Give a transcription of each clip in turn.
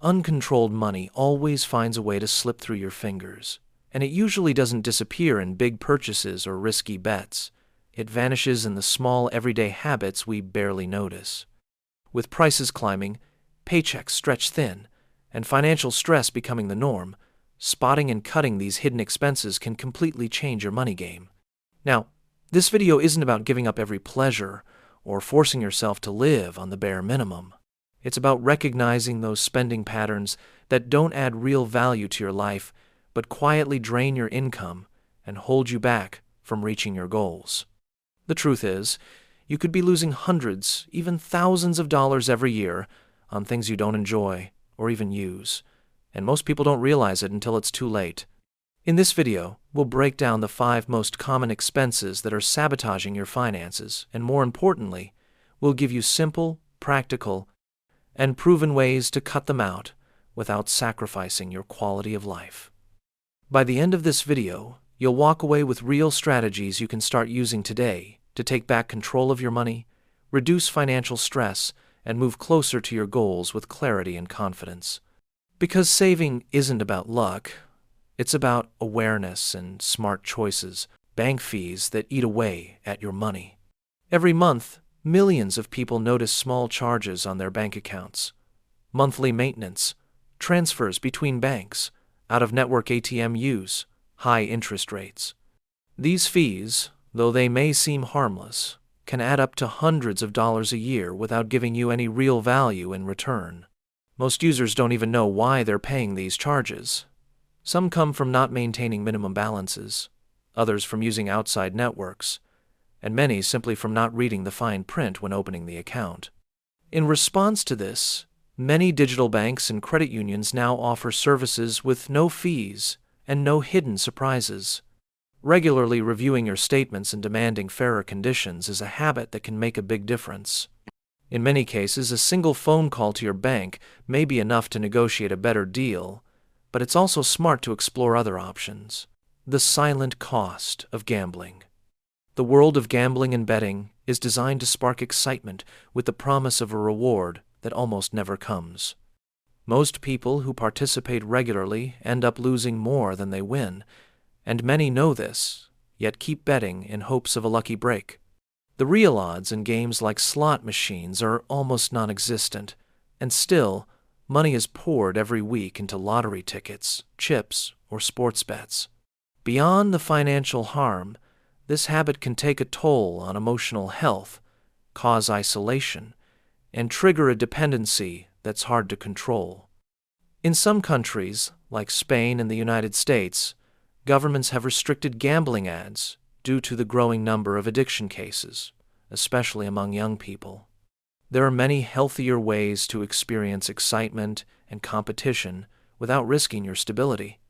Uncontrolled money always finds a way to slip through your fingers, and it usually doesn't disappear in big purchases or risky bets. It vanishes in the small everyday habits we barely notice. With prices climbing, paychecks stretched thin, and financial stress becoming the norm, spotting and cutting these hidden expenses can completely change your money game. Now, this video isn't about giving up every pleasure or forcing yourself to live on the bare minimum. It's about recognizing those spending patterns that don't add real value to your life, but quietly drain your income and hold you back from reaching your goals. The truth is, you could be losing hundreds, even thousands of dollars every year on things you don't enjoy or even use, and most people don't realize it until it's too late. In this video, we'll break down the 5 most common expenses that are sabotaging your finances, and more importantly, we'll give you simple, practical, and proven ways to cut them out without sacrificing your quality of life. By the end of this video, you'll walk away with real strategies you can start using today to take back control of your money, reduce financial stress, and move closer to your goals with clarity and confidence. Because saving isn't about luck, it's about awareness and smart choices, bank fees that eat away at your money. Every month, millions of people notice small charges on their bank accounts, monthly maintenance, transfers between banks, out-of-network ATM use, high interest rates. These fees, though they may seem harmless, can add up to hundreds of dollars a year without giving you any real value in return. Most users don't even know why they're paying these charges. Some come from not maintaining minimum balances, others from using outside networks, and many simply from not reading the fine print when opening the account. In response to this, many digital banks and credit unions now offer services with no fees and no hidden surprises. Regularly reviewing your statements and demanding fairer conditions is a habit that can make a big difference. In many cases, a single phone call to your bank may be enough to negotiate a better deal, but it's also smart to explore other options. The silent cost of gambling. The world of gambling and betting is designed to spark excitement with the promise of a reward that almost never comes. Most people who participate regularly end up losing more than they win, and many know this, yet keep betting in hopes of a lucky break. The real odds in games like slot machines are almost non-existent, and still, money is poured every week into lottery tickets, chips, or sports bets. Beyond the financial harm, this habit can take a toll on emotional health, cause isolation, and trigger a dependency that's hard to control. In some countries, like Spain and the United States, governments have restricted gambling ads due to the growing number of addiction cases, especially among young people. There are many healthier ways to experience excitement and competition without risking your stability.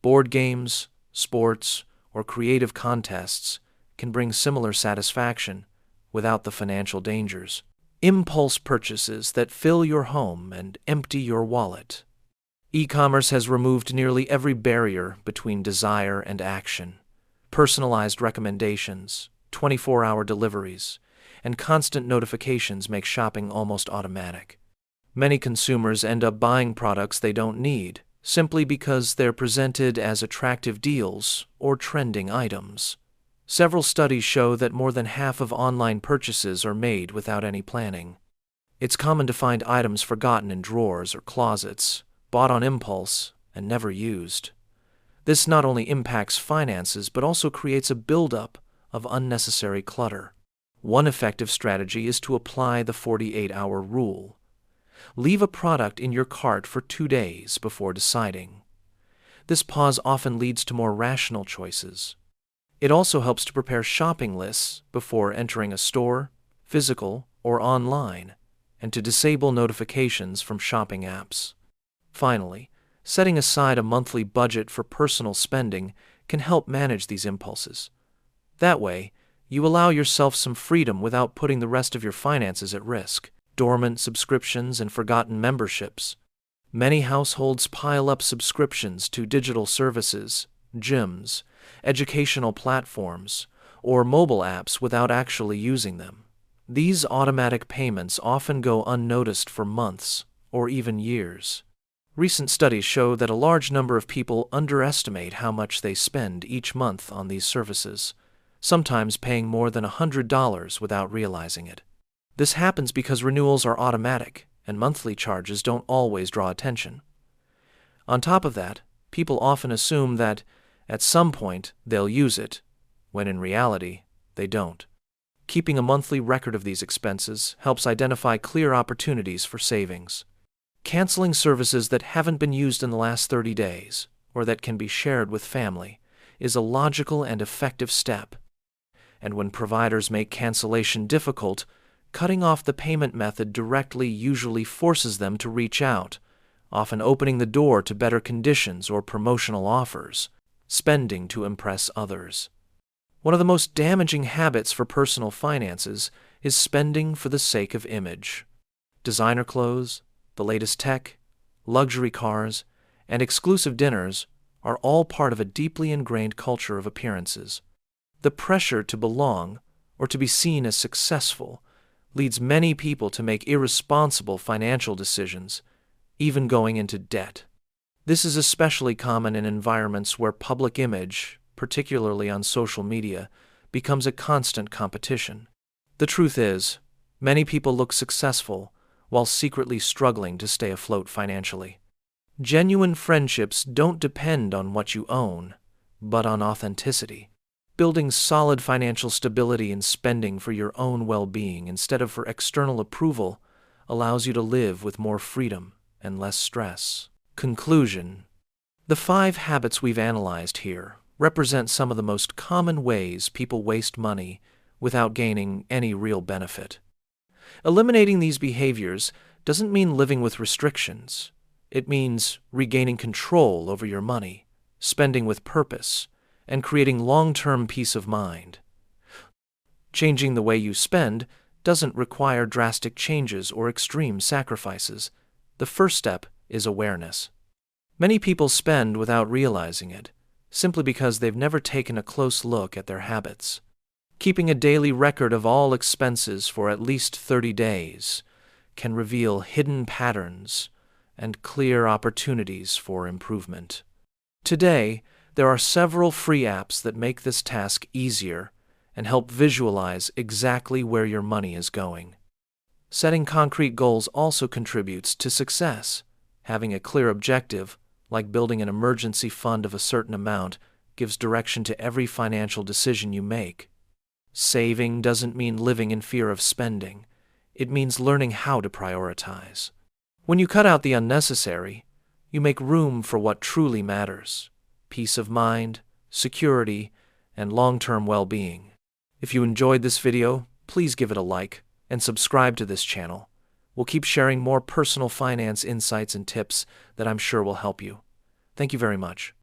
Board games, sports, or creative contests can bring similar satisfaction without the financial dangers. Impulse purchases that fill your home and empty your wallet. E-commerce has removed nearly every barrier between desire and action. Personalized recommendations, 24-hour deliveries, and constant notifications make shopping almost automatic. Many consumers end up buying products they don't need, simply because they're presented as attractive deals or trending items. Several studies show that more than half of online purchases are made without any planning. It's common to find items forgotten in drawers or closets, bought on impulse, and never used. This not only impacts finances but also creates a buildup of unnecessary clutter. One effective strategy is to apply the 48-hour rule. Leave a product in your cart for 2 days before deciding. This pause often leads to more rational choices. It also helps to prepare shopping lists before entering a store, physical or online, and to disable notifications from shopping apps. Finally, setting aside a monthly budget for personal spending can help manage these impulses. That way, you allow yourself some freedom without putting the rest of your finances at risk. Dormant subscriptions and forgotten memberships. Many households pile up subscriptions to digital services, gyms, educational platforms, or mobile apps without actually using them. These automatic payments often go unnoticed for months or even years. Recent studies show that a large number of people underestimate how much they spend each month on these services, sometimes paying more than $100 without realizing it. This happens because renewals are automatic, and monthly charges don't always draw attention. On top of that, people often assume that at some point they'll use it, when in reality, they don't. Keeping a monthly record of these expenses helps identify clear opportunities for savings. Canceling services that haven't been used in the last 30 days, or that can be shared with family, is a logical and effective step. And when providers make cancellation difficult, cutting off the payment method directly usually forces them to reach out, often opening the door to better conditions or promotional offers, spending to impress others. One of the most damaging habits for personal finances is spending for the sake of image. Designer clothes, the latest tech, luxury cars, and exclusive dinners are all part of a deeply ingrained culture of appearances. The pressure to belong or to be seen as successful leads many people to make irresponsible financial decisions, even going into debt. This is especially common in environments where public image, particularly on social media, becomes a constant competition. The truth is, many people look successful while secretly struggling to stay afloat financially. Genuine friendships don't depend on what you own, but on authenticity. Building solid financial stability and spending for your own well-being instead of for external approval allows you to live with more freedom and less stress. Conclusion: the 5 habits we've analyzed here represent some of the most common ways people waste money without gaining any real benefit. Eliminating these behaviors doesn't mean living with restrictions. It means regaining control over your money, spending with purpose, and creating long-term peace of mind. Changing the way you spend doesn't require drastic changes or extreme sacrifices. The first step is awareness. Many people spend without realizing it, simply because they've never taken a close look at their habits. Keeping a daily record of all expenses for at least 30 days can reveal hidden patterns and clear opportunities for improvement. Today, there are several free apps that make this task easier and help visualize exactly where your money is going. Setting concrete goals also contributes to success. Having a clear objective, like building an emergency fund of a certain amount, gives direction to every financial decision you make. Saving doesn't mean living in fear of spending. It means learning how to prioritize. When you cut out the unnecessary, you make room for what truly matters: peace of mind, security, and long-term well-being. If you enjoyed this video, please give it a like and subscribe to this channel. We'll keep sharing more personal finance insights and tips that I'm sure will help you. Thank you very much.